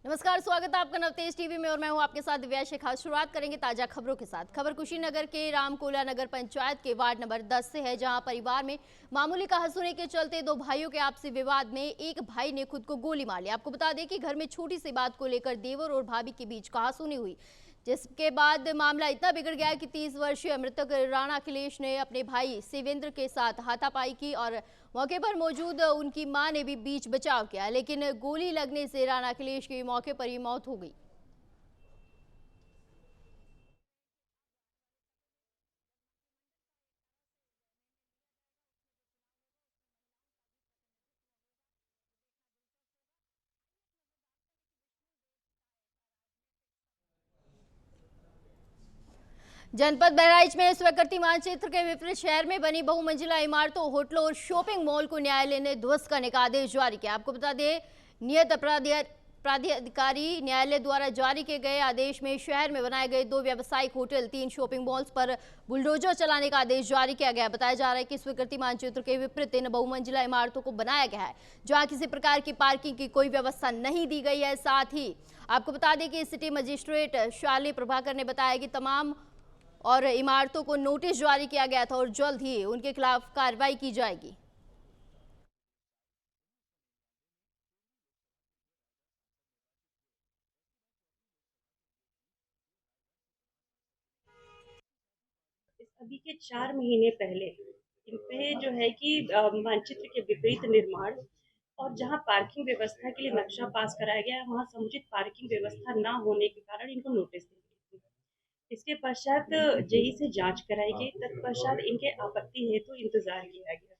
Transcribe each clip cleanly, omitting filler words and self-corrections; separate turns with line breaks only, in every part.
नमस्कार, स्वागत है आपका नवतेज टीवी में और मैं हूं आपके साथ दिव्या शेखा। शुरुआत करेंगे ताजा खबरों के साथ। खबर कुशीनगर के रामकोला नगर पंचायत के वार्ड नंबर 10 से है, जहां परिवार में मामूली कहासुनी के चलते दो भाइयों के आपसी विवाद में एक भाई ने खुद को गोली मार ली। आपको बता दें कि घर में छोटी सी बात को लेकर देवर और भाभी के बीच कहासुनी हुई, जिसके बाद मामला इतना बिगड़ गया कि 30 वर्षीय मृतक राणा अखिलेश ने अपने भाई शिवेंद्र के साथ हाथापाई की और मौके पर मौजूद उनकी मां ने भी बीच बचाव किया, लेकिन गोली लगने से राणा अखिलेश की मौके पर ही मौत हो गई। जनपद बहराइच में स्वीकृति मानचित्र के विपरीत शहर में बनी बहुमंजिला इमारतों, होटलों और शॉपिंग मॉल को न्यायालय ने ध्वस्त करने का आदेश जारी किया। आपको बता दें, नियत प्राधिकारी न्यायालय द्वारा जारी किए गए आदेश में शहर में बनाए गए 2 व्यावसायिक होटल, 3 शॉपिंग मॉल्स पर बुलडोजर चलाने का आदेश जारी किया गया। बताया जा रहा है कि स्वीकृति मानचित्र के विपरीत इन बहुमंजिला इमारतों को बनाया गया है, जहां किसी प्रकार की पार्किंग की कोई व्यवस्था नहीं दी गई है। साथ ही आपको बता दें कि सिटी मजिस्ट्रेट शाली प्रभाकर ने बताया कि तमाम और इमारतों को नोटिस जारी किया गया था और जल्द ही उनके खिलाफ कार्रवाई की जाएगी।
अभी के 4 महीने पहले इन पे जो है कि मानचित्र के विपरीत निर्माण और जहाँ पार्किंग व्यवस्था के लिए नक्शा पास कराया गया है, वहाँ समुचित पार्किंग व्यवस्था ना होने के कारण इनको नोटिस दी गई थी। इसके पश्चात जेई से जांच कराई गई, तत्पश्चात इनके आपत्ति हेतु इंतजार किया गया।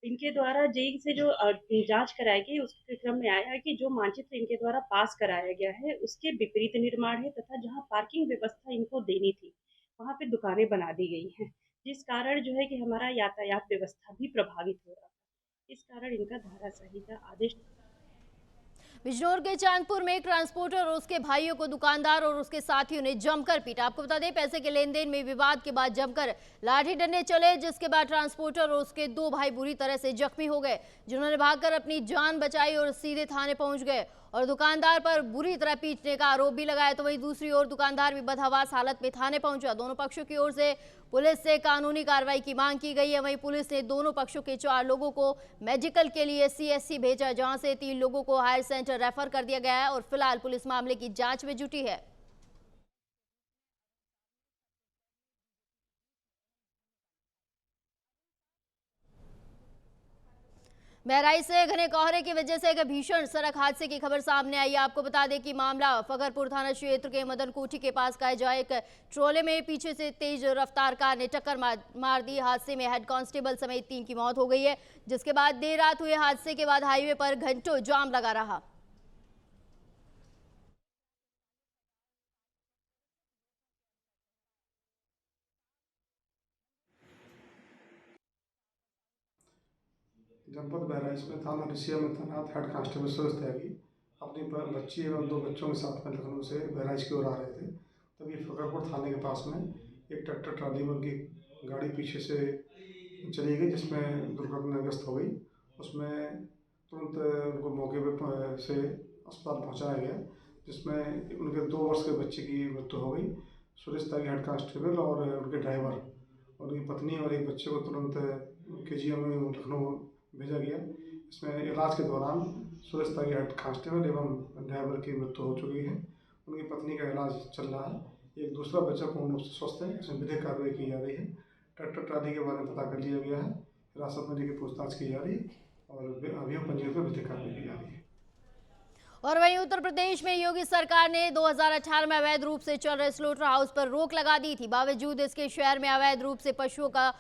इनके द्वारा जेई से जो जांच कराई गई, उसके क्रम में आया है कि जो मानचित्र इनके द्वारा पास कराया गया है उसके विपरीत निर्माण है, तथा जहाँ पार्किंग व्यवस्था इनको देनी थी वहाँ पे दुकानें बना दी गई हैं, जिस कारण जो है कि हमारा यातायात व्यवस्था भी प्रभावित हो रहा है। इस कारण इनका धाराशाही का आदेश।
बिजनौर के चांदपुर में एक ट्रांसपोर्टर और उसके भाइयों को दुकानदार और उसके साथियों ने जमकर पीटा। आपको बता दें, पैसे के लेन देन में विवाद के बाद जमकर लाठी डंडे चले, जिसके बाद ट्रांसपोर्टर और उसके 2 भाई बुरी तरह से जख्मी हो गए, जिन्होंने भागकर अपनी जान बचाई और सीधे थाने पहुंच गए और दुकानदार पर बुरी तरह पीटने का आरोप भी लगाया। तो वहीं दूसरी ओर दुकानदार भी बदहवास हालत में थाने पहुंचा। दोनों पक्षों की ओर से पुलिस से कानूनी कार्रवाई की मांग की गई है। वहीं पुलिस ने दोनों पक्षों के 4 लोगों को मेडिकल के लिए सीएससी भेजा, जहां से 3 लोगों को हायर सेंटर रेफर कर दिया गया है और फिलहाल पुलिस मामले की जांच में जुटी है। बहराइच से घने कोहरे की वजह से एक भीषण सड़क हादसे की खबर सामने आई है। आपको बता दें कि मामला फकरपुर थाना क्षेत्र के मदन कोठी के पास का है, जहां एक ट्रोले में पीछे से तेज रफ्तार कार ने टक्कर मार दी। हादसे में हेड कांस्टेबल समेत 3 की मौत हो गई है, जिसके बाद देर रात हुए हादसे के बाद हाईवे पर घंटों जाम लगा रहा।
जनपद बहराइच में थाना रिसिया में तैनात हेड कांस्टेबल सुरेश त्यागी अपनी बच्ची एवं 2 बच्चों के साथ में लखनऊ से बहराइच की ओर आ रहे थे। तभी फकरपुर थाने के पास में एक ट्रैक्टर ट्राली में उनकी गाड़ी पीछे से चली गई, जिसमें दुर्घटनाग्रस्त हो गई। उसमें तुरंत उनको मौके पर से अस्पताल पहुंचाया गया, जिसमें उनके 2 वर्ष के बच्चे की मृत्यु हो गई। सुरेश त्यागी हेड कांस्टेबल और उनके ड्राइवर और उनकी पत्नी और एक बच्चे को तुरंत केजीएम में लखनऊ भेजा गया। इसमें इलाज के दौरान सुरेश त्यागी हेड कांस्टेबल एवं ड्राइवर की मृत्यु हो चुकी है। उनकी पत्नी का इलाज चल रहा है। एक दूसरा बच्चा पूर्ण रूप से स्वस्थ है। इसमें विधिक कार्रवाई की जा रही है। ट्रैक्टर ट्राली के बारे में पता कर लिया गया है, हिरासत में लेकर पूछताछ की जा रही है और अभियोग पंजीयन पर विधिक कार्रवाई की जा रही है।
और वहीं उत्तर प्रदेश में योगी सरकार ने 2018 में अवैध रूप से चल रहे स्लोटर हाउस पर रोक लगा दी थी। बावजूद इसके शहर में अवैध रूप से पशुओं का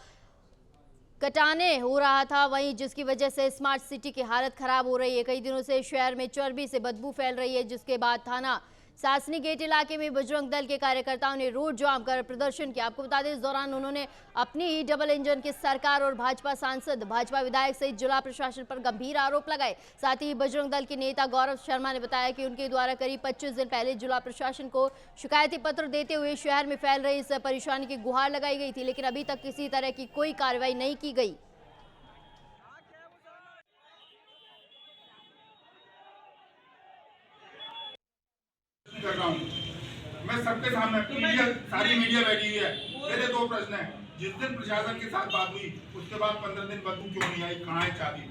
कटाने हो रहा था, वहीं जिसकी वजह से स्मार्ट सिटी की हालत खराब हो रही है। कई दिनों से शहर में चर्बी से बदबू फैल रही है, जिसके बाद थाना सासनी गेट इलाके में बजरंग दल के कार्यकर्ताओं ने रोड जाम कर प्रदर्शन किया। आपको बता दें, इस दौरान उन्होंने अपनी ही डबल इंजन की सरकार और भाजपा सांसद, भाजपा विधायक सहित जिला प्रशासन पर गंभीर आरोप लगाए। साथ ही बजरंग दल के नेता गौरव शर्मा ने बताया कि उनके द्वारा करीब 25 दिन पहले जिला प्रशासन को शिकायती पत्र देते हुए शहर में फैल रही इस परेशानी की गुहार लगाई गई थी, लेकिन अभी तक किसी तरह की कोई कार्रवाई नहीं की गई।
प्रश्न है, जिस दिन प्रशासन के साथ बात हुई उसके बाद 15 दिन बदबू क्यों नहीं आई, कहाँ है चाबी?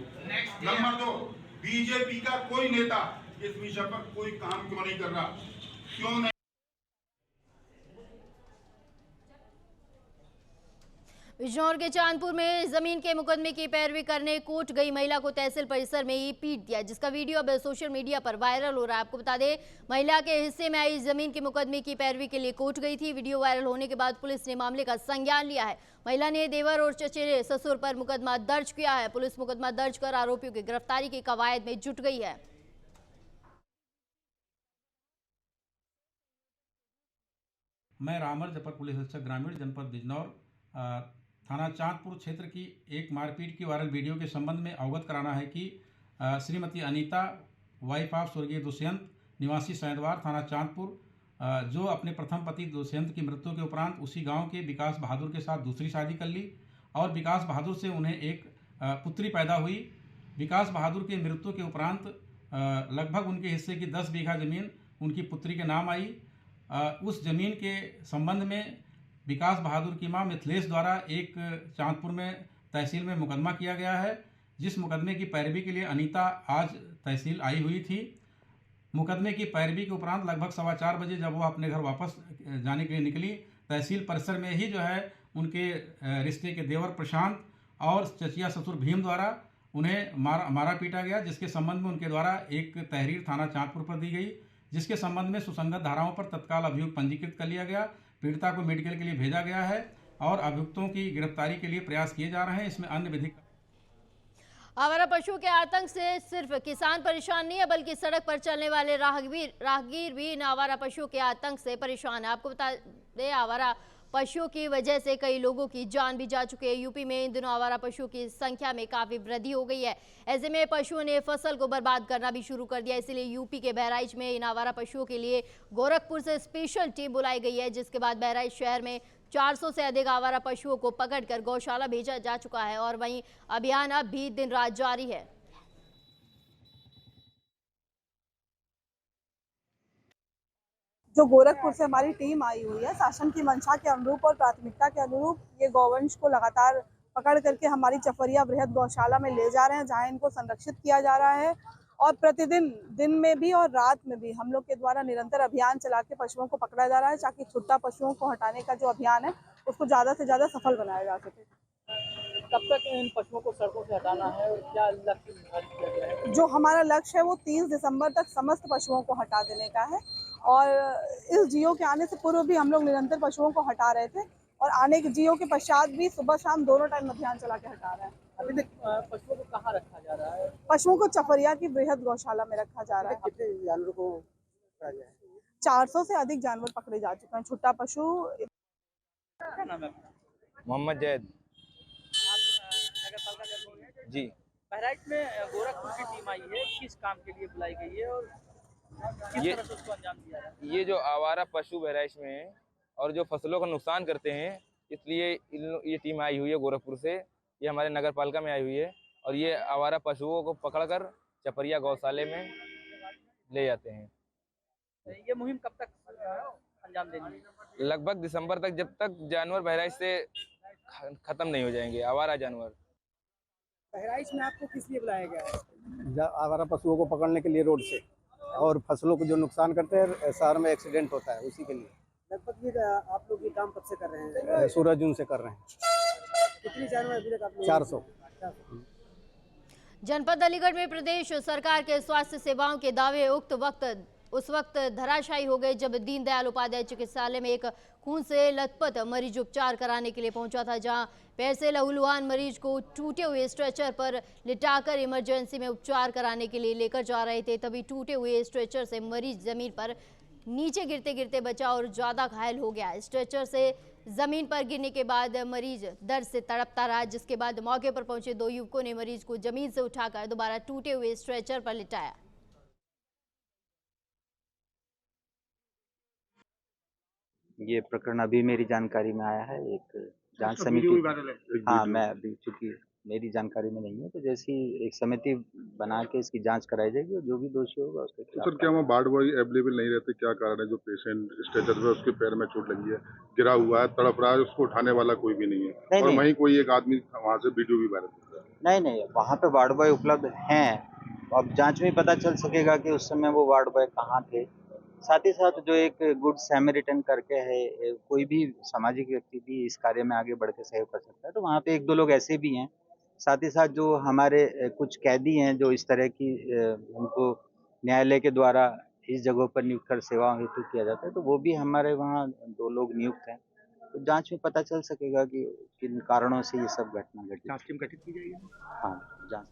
नंबर 2, बीजेपी का कोई नेता इस विषय पर कोई काम क्यों नहीं कर रहा, क्यों नहीं?
बिजनौर के चांदपुर में जमीन के मुकदमे की पैरवी करने कोर्ट गई महिला को तहसील परिसर में ही पीट दिया, जिसका वीडियो अब सोशल मीडिया पर वायरल हो रहा है। आपको बता दें, महिला के हिस्से में आई जमीन के मुकदमे की पैरवी के लिए कोर्ट गई थी। वीडियो वायरल होने के बाद पुलिस ने मामले का संज्ञान लिया है। महिला ने देवर और चचेरे ससुर पर मुकदमा दर्ज किया है। पुलिस मुकदमा दर्ज कर आरोपियों की गिरफ्तारी की कवायद में जुट गई है।
मैं रामर जपर पुलिस अधीक्षक ग्रामीण जनपद बिजनौर थाना चांदपुर क्षेत्र की एक मारपीट की वायरल वीडियो के संबंध में अवगत कराना है कि श्रीमती अनीता वाइफ ऑफ स्वर्गीय दुष्यंत निवासी सैंदवार थाना चांदपुर, जो अपने प्रथम पति दुष्यंत की मृत्यु के उपरांत उसी गांव के विकास बहादुर के साथ दूसरी शादी कर ली और विकास बहादुर से उन्हें एक पुत्री पैदा हुई। विकास बहादुर के मृत्यु के उपरांत लगभग उनके हिस्से की 10 बीघा जमीन उनकी पुत्री के नाम आई। उस जमीन के संबंध में विकास बहादुर की मां मिथिलेश द्वारा एक चांदपुर में तहसील में मुकदमा किया गया है, जिस मुकदमे की पैरवी के लिए अनीता आज तहसील आई हुई थी। मुकदमे की पैरवी के उपरांत लगभग 4:15 बजे जब वो अपने घर वापस जाने के लिए निकली, तहसील परिसर में ही जो है उनके रिश्ते के देवर प्रशांत और चचिया ससुर भीम द्वारा उन्हें मारा पीटा गया, जिसके संबंध में उनके द्वारा एक तहरीर थाना चांदपुर पर दी गई, जिसके संबंध में सुसंगत धाराओं पर तत्काल अभियोग पंजीकृत कर लिया गया। पीड़िता को मेडिकल के लिए भेजा गया है और अभियुक्तों की गिरफ्तारी के लिए प्रयास किए जा रहे हैं। इसमें अन्य विधिक
आवारा पशुओं के आतंक से सिर्फ किसान परेशान नहीं है, बल्कि सड़क पर चलने वाले राहगीर भी इन आवारा पशुओं के आतंक से परेशान है। आपको बता दें, आवारा पशुओं की वजह से कई लोगों की जान भी जा चुकी है। यूपी में इन दिनों आवारा पशुओं की संख्या में काफी वृद्धि हो गई है। ऐसे में पशुओं ने फसल को बर्बाद करना भी शुरू कर दिया। इसलिए यूपी के बहराइच में इन आवारा पशुओं के लिए गोरखपुर से स्पेशल टीम बुलाई गई है, जिसके बाद बहराइच शहर में 400 से अधिक आवारा पशुओं को पकड़कर गौशाला भेजा जा चुका है और वहीं अभियान अब भी दिन रात जारी है।
जो गोरखपुर से हमारी टीम आई हुई है, शासन की मंशा के अनुरूप और प्राथमिकता के अनुरूप ये गौवंश को लगातार पकड़ करके हमारी चपरिया बृहद गौशाला में ले जा रहे हैं, जहां इनको संरक्षित किया जा रहा है। और प्रतिदिन दिन में भी और रात में भी हम लोग के द्वारा निरंतर अभियान चला के पशुओं को पकड़ा जा रहा है, ताकि छुट्टा पशुओं को हटाने का जो अभियान है उसको ज़्यादा से ज़्यादा सफल बनाया जा सके।
कब तक इन पशुओं को सड़कों से हटाना है और क्या लक्ष्य निर्धारित किया गया है?
जो हमारा लक्ष्य है वो 30 दिसंबर तक समस्त पशुओं को हटा देने का है। और इस जियो के आने से पूर्व भी हम लोग निरंतर पशुओं को हटा रहे थे और आने के जियो के पश्चात भी सुबह शाम दोनों टाइम अभियान चला के हटा रहे हैं।
अभी तक पशुओं को कहाँ रखा जा रहा है?
पशुओं को चपरिया की बृहद गौशाला में रखा जा रहा है।
कितने जानवरों को पकड़ा गया है?
400 से अधिक जानवर पकड़े जा चुके हैं। छुट्टा पशु।
क्या नाम है आपका?
मोहम्मद जैद
आप नगर पालिका जलमोहन हैं?
जी।
बहराइच में गोरखपुर की टीम आई है, किस काम के लिए बुलाई गई है और किस तरह से उसको अंजाम दिया जा रहा है?
ये जो आवारा पशु बहराइच में है और जो फसलों का नुकसान करते हैं, इसलिए ये टीम आई हुई है गोरखपुर से। ये हमारे नगर पालिका में आई हुई है और ये आवारा पशुओं को पकड़कर चपरिया गौशाले में ले जाते हैं।
ये मुहिम कब तक अंजाम देनी है?
लगभग दिसंबर तक, जब तक जानवर बहराइच से खत्म नहीं हो जाएंगे, आवारा जानवर।
बहराइच में आपको किस लिए बुलाया गया है?
आवारा पशुओं को पकड़ने के लिए रोड से, और फसलों को जो नुकसान करते हैं, शहर में एक्सीडेंट होता है, उसी के लिए।
लगभग ये आप लोग ये काम कब से कर रहे हैं?
16 जून से कर रहे हैं।
कितनी जानवर अभी तक आप लोग?
400।
जनपद अलीगढ़ में प्रदेश सरकार के स्वास्थ्य सेवाओं के दावे उस वक्त धराशायी हो गए जब दीनदयाल उपाध्याय चिकित्सालय में एक खून से लथपथ मरीज उपचार कराने के लिए पहुंचा था, जहां पैर से लहूलुहान मरीज को टूटे हुए स्ट्रेचर पर लिटाकर इमरजेंसी में उपचार कराने के लिए लेकर जा रहे थे। तभी टूटे हुए स्ट्रेचर से मरीज जमीन पर नीचे गिरते गिरते बचा और ज्यादा घायल हो गया। स्ट्रेचर से जमीन पर गिरने के बाद मरीज दर्द से तड़पता रहा, जिसके बाद मौके पर पहुंचे 2 युवकों ने मरीज को जमीन से उठाकर दोबारा टूटे हुए स्ट्रेचर पर लिटाया।
ये प्रकरण अभी मेरी जानकारी में आया है। एक जांच समिति, हाँ, मैं अभी चूंकि मेरी जानकारी में नहीं है, तो जैसी एक समिति बना के इसकी जांच कराई जाएगी और जो भी दोषी होगा उसके
तो
खिलाफ
सर क्या वहाँ वार्ड बॉय अवेलेबल नहीं रहते, क्या कारण है? जो पेशेंट स्ट्रेचर पे उसके पैर में चोट लगी है, गिरा हुआ है, तड़प रहा है, उसको उठाने वाला कोई भी नहीं है।
नहीं,
और
नहीं।
वहीं कोई एक आदमी वहाँ से वीडियो भी वायरल कर रहा है।
नहीं, वहाँ पे वार्ड बॉय उपलब्ध हैं। अब जांच में पता चल सकेगा कि उस समय वो वार्ड बॉय कहाँ थे। साथ ही साथ जो एक गुड सैमरिटन करके है, कोई भी सामाजिक व्यक्ति भी इस कार्य में आगे बढ़ के सहयोग कर सकता है, तो वहाँ पे 1-2 लोग ऐसे भी हैं। साथ ही साथ जो हमारे कुछ कैदी हैं जो इस तरह की उनको न्यायालय के द्वारा इस जगहों पर नियुक्त कर सेवाओं हेतु किया जाता है, तो वो भी हमारे वहाँ 2 लोग नियुक्त हैं। तो जांच में पता चल सकेगा कि किन कारणों से ये सब घटना घटी।
जांच टीम गठित की जाएगी।
हाँ, जांच।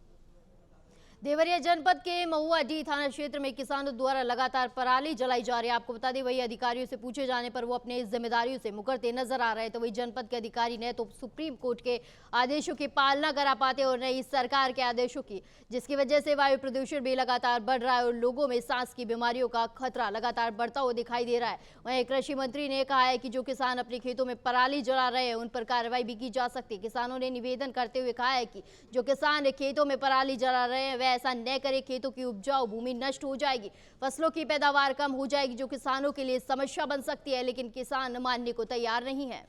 देवरिया जनपद के महुआडीह थाना क्षेत्र में किसानों द्वारा लगातार पराली जलाई जा रही है। आपको बता दें, वही अधिकारियों से पूछे जाने पर वो अपने जिम्मेदारियों से मुकरते नजर आ रहे हैं। तो वही जनपद के अधिकारी ने तो सुप्रीम कोर्ट के आदेशों की पालना करा पाते और न इस सरकार के आदेशों की, जिसकी वजह से वायु प्रदूषण भी लगातार बढ़ रहा है और लोगों में सांस की बीमारियों का खतरा लगातार बढ़ता हुआ दिखाई दे रहा है। वहीं कृषि मंत्री ने कहा है कि जो किसान अपने खेतों में पराली जला रहे हैं उन पर कार्रवाई भी की जा सकती है। किसानों ने निवेदन करते हुए कहा है कि जो किसान खेतों में पराली जला रहे हैं वह ऐसा न करे, खेतों की उपजाऊ भूमि नष्ट हो जाएगी, फसलों की पैदावार कम हो जाएगी, जो किसानों के लिए समस्या बन सकती है। लेकिन किसान मानने को तैयार नहीं है।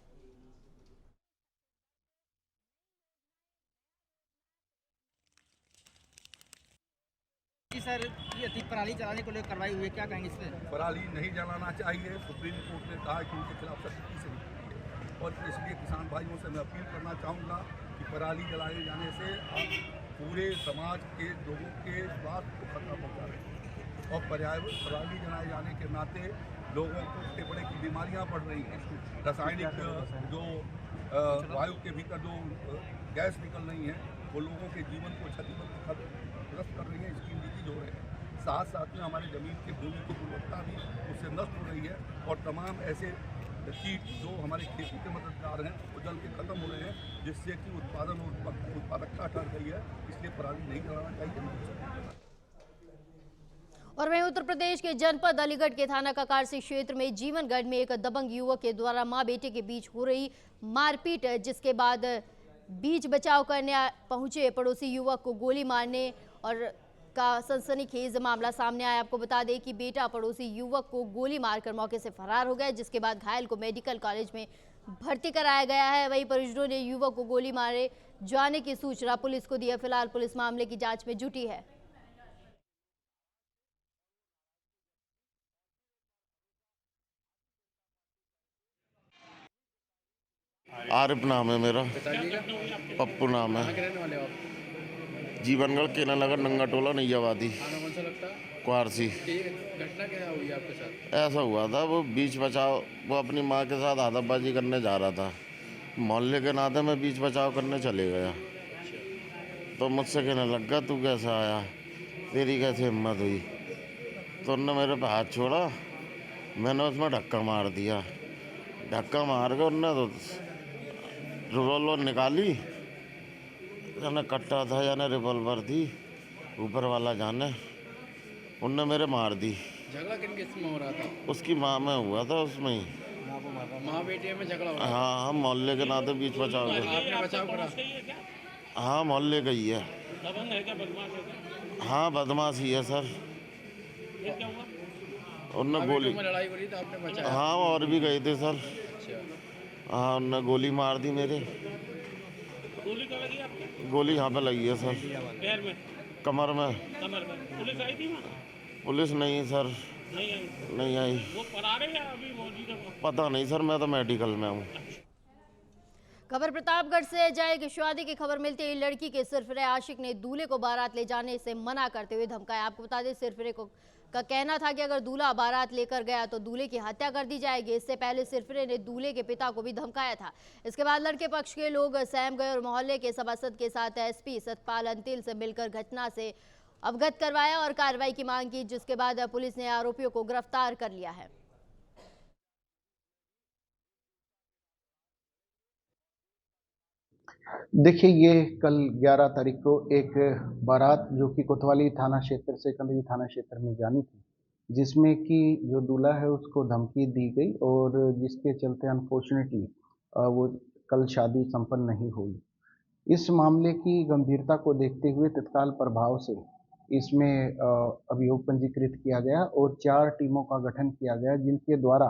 सर, ये अधिक पराली जलाने को लेकर कार्रवाई हुई है, क्या कहेंगे इस पर?
पराली नहीं जलाना चाहिए। सुप्रीम कोर्ट ने कहा कि उनके खिलाफ सख्ती से निकली है और इसलिए किसान भाइयों से मैं अपील करना चाहूँगा कि पराली जलाए जाने से आप पूरे समाज के लोगों के स्वास्थ्य को खतरा पहुँचा रहे हैं और पर्यावरण पराली जलाए जाने के नाते लोगों को फेफड़े की बीमारियाँ बढ़ रही हैं। रासायनिक जो वायु के भीतर जो गैस निकल रही है वो लोगों के जीवन को क्षतिग्रस्त कर रही है, स्किन डिजीज हो रहे हैं। साथ साथ में हमारे ज़मीन की भूमि की गुणवत्ता भी उससे नष्ट हो रही है और तमाम ऐसे कीट जो हमारे खेती के मददगार हैं वो जल के खत्म हो रहे हैं, जिससे कि उत्पादन और उत्पादकता घट गई है। इसलिए पराली नहीं जलाना चाहिए।
और वहीं उत्तर प्रदेश के जनपद अलीगढ़ के थाना ककारसी क्षेत्र में जीवनगढ़ में एक दबंग युवक के द्वारा मां बेटे के बीच हो रही मारपीट, जिसके बाद बीच बचाव करने पहुंचे पड़ोसी युवक को गोली मारने और का सनसनीखेज मामला सामने आया। आपको बता दें कि बेटा पड़ोसी युवक को गोली मारकर मौके से फरार हो गया, जिसके बाद घायल को मेडिकल कॉलेज में भर्ती कराया गया है। वहीं परिजनों ने युवक को गोली मारे जाने की सूचना पुलिस को दी है। फिलहाल पुलिस मामले की जांच में जुटी है।
आरिफ नाम है मेरा। पप्पू नाम है। जीवनगढ़ केना नगर नंगा टोला नैयावादी क्वारसी।
घटना क्या हुई आपके साथ?
ऐसा हुआ था, वो बीच बचाव, वो अपनी माँ के साथ आदबबाजी करने जा रहा था। मोहल्ले के नाते में बीच बचाव करने चले गया तो मुझसे कहने लग गया तू कैसे आया, तेरी कैसे हिम्मत हुई। तो उन्होंने मेरे पे हाथ छोड़ा, मैंने उसमें धक्का मार दिया। धक्का मार के उनने तो रिवॉल्वर निकाली, जाने कट्टा था जाने रिवॉल्वर थी, ऊपर वाला जाने, उनने मेरे मार दी।
झगड़ा किन किस में हो रहा था?
उसकी माँ में हुआ था, उसमें ही
माँ बेटे में झगड़ा हो रहा था?
हाँ, हम मोहल्ले के नाते बीच बचाव के।
आपने बचाव करा?
हाँ, मोहल्ले का ही है। हाँ, बदमाश ही है सर। उनने गोली,
लड़ाई हो रही तो आपने बचाया?
हाँ, और भी गए थे सर। हाँ, उनने गोली मार दी मेरे।
गोली कहाँ लगी आपको?
गोली यहाँ पे लगी है सर।
पैर में?
कमर में।
कमर में। पुलिस आई थी वहाँ?
पुलिस नहीं सर,
नहीं आई।
नहीं आई।
वो फरार है या अभी मौजूद है?
पता नहीं सर, मैं तो मेडिकल में हूँ।
खबर प्रतापगढ़ से जाए कि शादी की खबर मिलते ही लड़की के सिरफिरे आशिक ने दूल्हे को बारात ले जाने से मना करते हुए धमकाया। आपको बता दें, सिरफिरे का कहना था कि अगर दूल्हा बारात लेकर गया तो दूल्हे की हत्या कर दी जाएगी। इससे पहले सिरफिरे ने दूल्हे के पिता को भी धमकाया था। इसके बाद लड़के पक्ष के लोग सहम गए और मोहल्ले के सभासद के साथ एसपी सतपाल अंतिल से मिलकर घटना से अवगत करवाया और कार्रवाई की मांग की, जिसके बाद पुलिस ने आरोपियों को गिरफ्तार कर लिया है।
देखिए, ये कल 11 तारीख को एक बारात जो कि कोतवाली थाना क्षेत्र से कंदगी थाना क्षेत्र में जानी थी, जिसमें कि जो दूल्हा है उसको धमकी दी गई और जिसके चलते अनफॉर्चुनेटली वो कल शादी संपन्न नहीं हुई। इस मामले की गंभीरता को देखते हुए तत्काल प्रभाव से इसमें अभियोग पंजीकृत किया गया और 4 टीमों का गठन किया गया जिनके द्वारा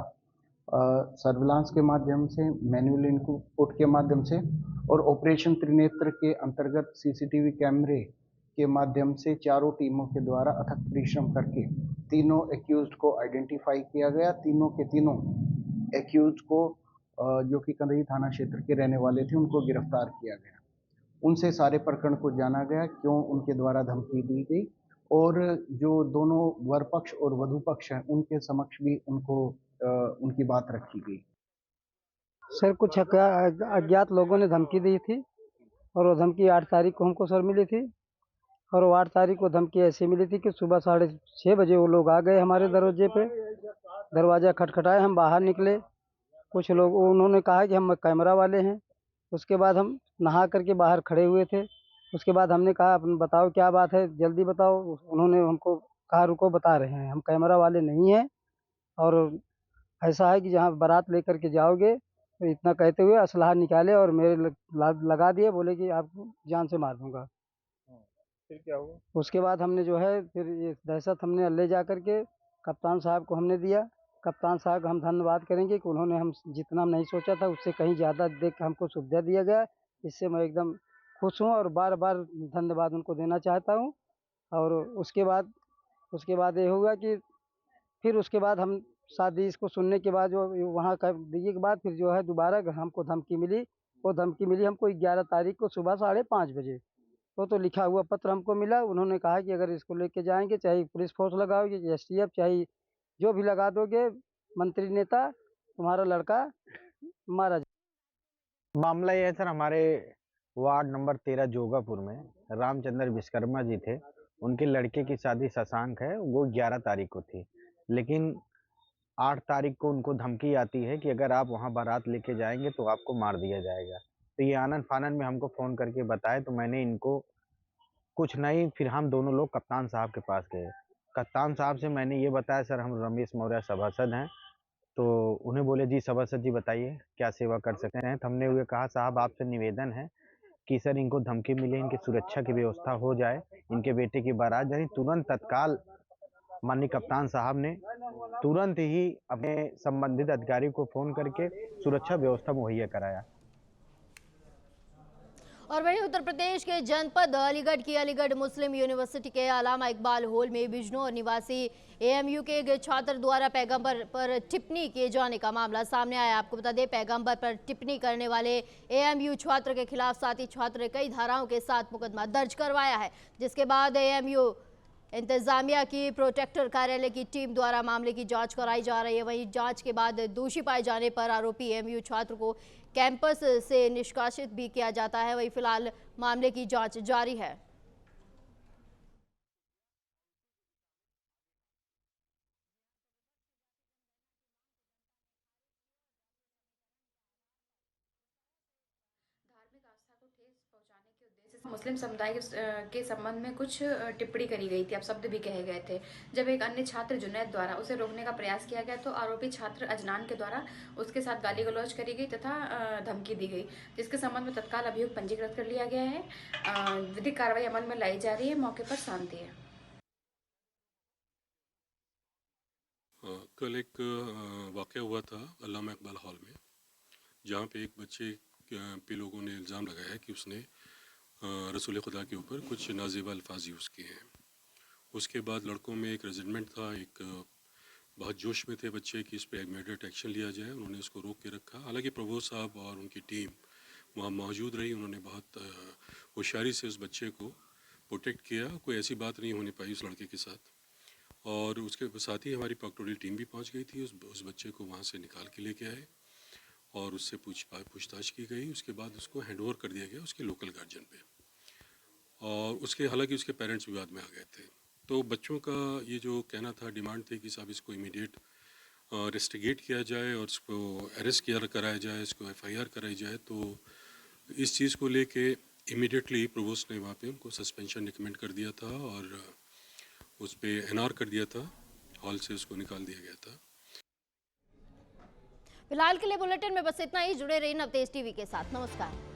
सर्विलांस के माध्यम से, मैनुअल इनपुट के माध्यम से और ऑपरेशन त्रिनेत्र के अंतर्गत सीसीटीवी कैमरे के माध्यम से चारों टीमों के द्वारा अथक परिश्रम करके तीनों एक्यूज्ड को आइडेंटिफाई किया गया। तीनों के तीनों एक्यूज्ड को जो कि कंदई थाना क्षेत्र के रहने वाले थे उनको गिरफ्तार किया गया। उनसे सारे प्रकरण को जाना गया, क्यों उनके द्वारा धमकी दी गई और जो दोनों वर पक्ष और वधु पक्ष हैं उनके समक्ष भी उनकी बात रखी गई।
सर कुछ अज्ञात लोगों ने धमकी दी थी और वो धमकी 8 तारीख को हमको सर मिली थी और वो 8 तारीख को धमकी ऐसी मिली थी कि सुबह 6:30 बजे वो लोग आ गए हमारे दरवाजे पे। दरवाज़ा खटखटाए, हम बाहर निकले। कुछ लोग उन्होंने कहा कि हम कैमरा वाले हैं। उसके बाद हम नहा करके बाहर खड़े हुए थे। उसके बाद हमने कहा अपन बताओ क्या बात है, जल्दी बताओ। उन्होंने हमको कहा रुको बता रहे हैं, हम कैमरा वाले नहीं हैं और ऐसा है कि जहाँ बारात लेकर के जाओगे तो इतना कहते हुए असलहा निकाले और मेरे लगा दिए, बोले कि आपको जान से मार दूंगा।
फिर क्या हुआ?
उसके बाद हमने जो है फिर ये दहशत हमने ले जा करके कप्तान साहब को हमने दिया। कप्तान साहब का हम धन्यवाद करेंगे कि उन्होंने हम जितना नहीं सोचा था उससे कहीं ज़्यादा देख के हमको सुविधा दिया गया। इससे मैं एकदम खुश हूँ और बार बार धन्यवाद उनको देना चाहता हूँ। और उसके बाद ये होगा कि फिर उसके बाद हम शादी इसको सुनने के बाद जो वहाँ कर दिए के बाद फिर जो है दोबारा हमको धमकी मिली। वो धमकी मिली हमको 11 तारीख को सुबह 5:30 बजे। वो तो लिखा हुआ पत्र हमको मिला। उन्होंने कहा कि अगर इसको लेके जाएंगे, चाहे पुलिस फोर्स लगाओगे, STF चाहे जो भी लगा दोगे, मंत्री नेता, तुम्हारा लड़का मारा जाए।
मामला ये है सर, हमारे वार्ड नंबर 13 जोगापुर में रामचंद्र विश्वकर्मा जी थे। उनके लड़के की शादी शशांक है, वो 11 तारीख को थी, लेकिन 8 तारीख को उनको धमकी आती है कि अगर आप वहाँ बारात लेके जाएंगे तो आपको मार दिया जाएगा। तो ये आनन फानन में हमको फ़ोन करके बताए, तो मैंने इनको कुछ नहीं, फिर हम दोनों लोग कप्तान साहब के पास गए। कप्तान साहब से मैंने ये बताया सर हम रमेश मौर्य सभासद हैं। तो उन्हें बोले जी सभासद जी बताइए क्या सेवा कर सकते हैं। तो हमने ये कहा साहब आपसे निवेदन है कि सर इनको धमकी मिले, इनकी सुरक्षा की व्यवस्था हो जाए, इनके बेटे की बारात जाए। तुरंत तत्काल माननीय कप्तान साहब ने तुरंत ही अपने संबंधित अधिकारी को फ़ोन करके सुरक्षा व्यवस्था मुहैया कराया।
और वहीं उत्तर प्रदेश के जनपद अलीगढ़ की अलीगढ़ मुस्लिम यूनिवर्सिटी के अलामा इकबाल हॉल में बिजनौर निवासी AMU के एक छात्र द्वारा पैगंबर पर टिप्पणी किए जाने का मामला सामने आया। आपको बता दें, पैगंबर पर टिप्पणी करने वाले AMU छात्र के खिलाफ साथी छात्र ने कई धाराओं के साथ मुकदमा दर्ज करवाया है, जिसके बाद AMU इंतजामिया की प्रोटेक्टर कार्यालय की टीम द्वारा मामले की जांच कराई जा रही है। वहीं जांच के बाद दोषी पाए जाने पर आरोपी AMU छात्र को कैंपस से निष्कासित भी किया जाता है। वहीं फिलहाल मामले की जांच जारी है।
मुस्लिम समुदाय के संबंध में कुछ टिप्पणी करी गई थी, अब शब्द भी कहे गए थे। जब एक अन्य छात्र जुनैद द्वारा उसे रोकने का प्रयास किया गया तो आरोपी छात्र अजनान के द्वारा उसके साथ गाली गलौज करी गई तथा धमकी दी गई, जिसके संबंध में तत्काल अभियोग पंजीकृत कर लिया गया है। विधिक कार्रवाई अमल में लाई जा रही है। मौके पर शांति है।
कल एक वाक़या हुआ था अल्लामा इकबाल हॉल में, जहाँ पे एक बच्चे पे लोगों ने इल्ज़ाम लगाया है कि उसने रसूल खुदा के ऊपर कुछ नाज़ेबा अल्फाज यूज़ किए हैं। उसके बाद लड़कों में एक रेजिडमेंट था, एक बहुत जोश में थे बच्चे कि इस पर इमीडिएट एक्शन लिया जाए। उन्होंने इसको रोक के रखा। हालांकि प्रभु साहब और उनकी टीम वहाँ मौजूद रही। उन्होंने बहुत होशियारी से उस बच्चे को प्रोटेक्ट किया। कोई ऐसी बात नहीं होने पाई उस लड़के के साथ। और उसके साथ ही हमारी पकटोरियल टीम भी पहुँच गई थी। उस बच्चे को वहाँ से निकाल के लेके आए और उससे पूछताछ की गई। उसके बाद उसको हैंडओवर कर दिया गया उसके लोकल गार्जियन पे। और उसके हालांकि उसके पेरेंट्स विवाद में आ गए थे। तो बच्चों का ये जो कहना था, डिमांड थी कि साहब इसको इमीडिएट रेस्टिगेट किया जाए और इसको अरेस्ट कराया जाए, इसको FIR कराई जाए। तो इस चीज़ को लेके इमीडिएटली प्रोवोस्ट ने वहाँ पे उनको सस्पेंशन रिकमेंड कर दिया था और उस पर NR कर दिया था। हॉल से उसको निकाल दिया गया था।
फिलहाल के लिए बुलेटिन में बस इतना ही। जुड़े रहिए नवतेज टीवी के साथ। नमस्कार।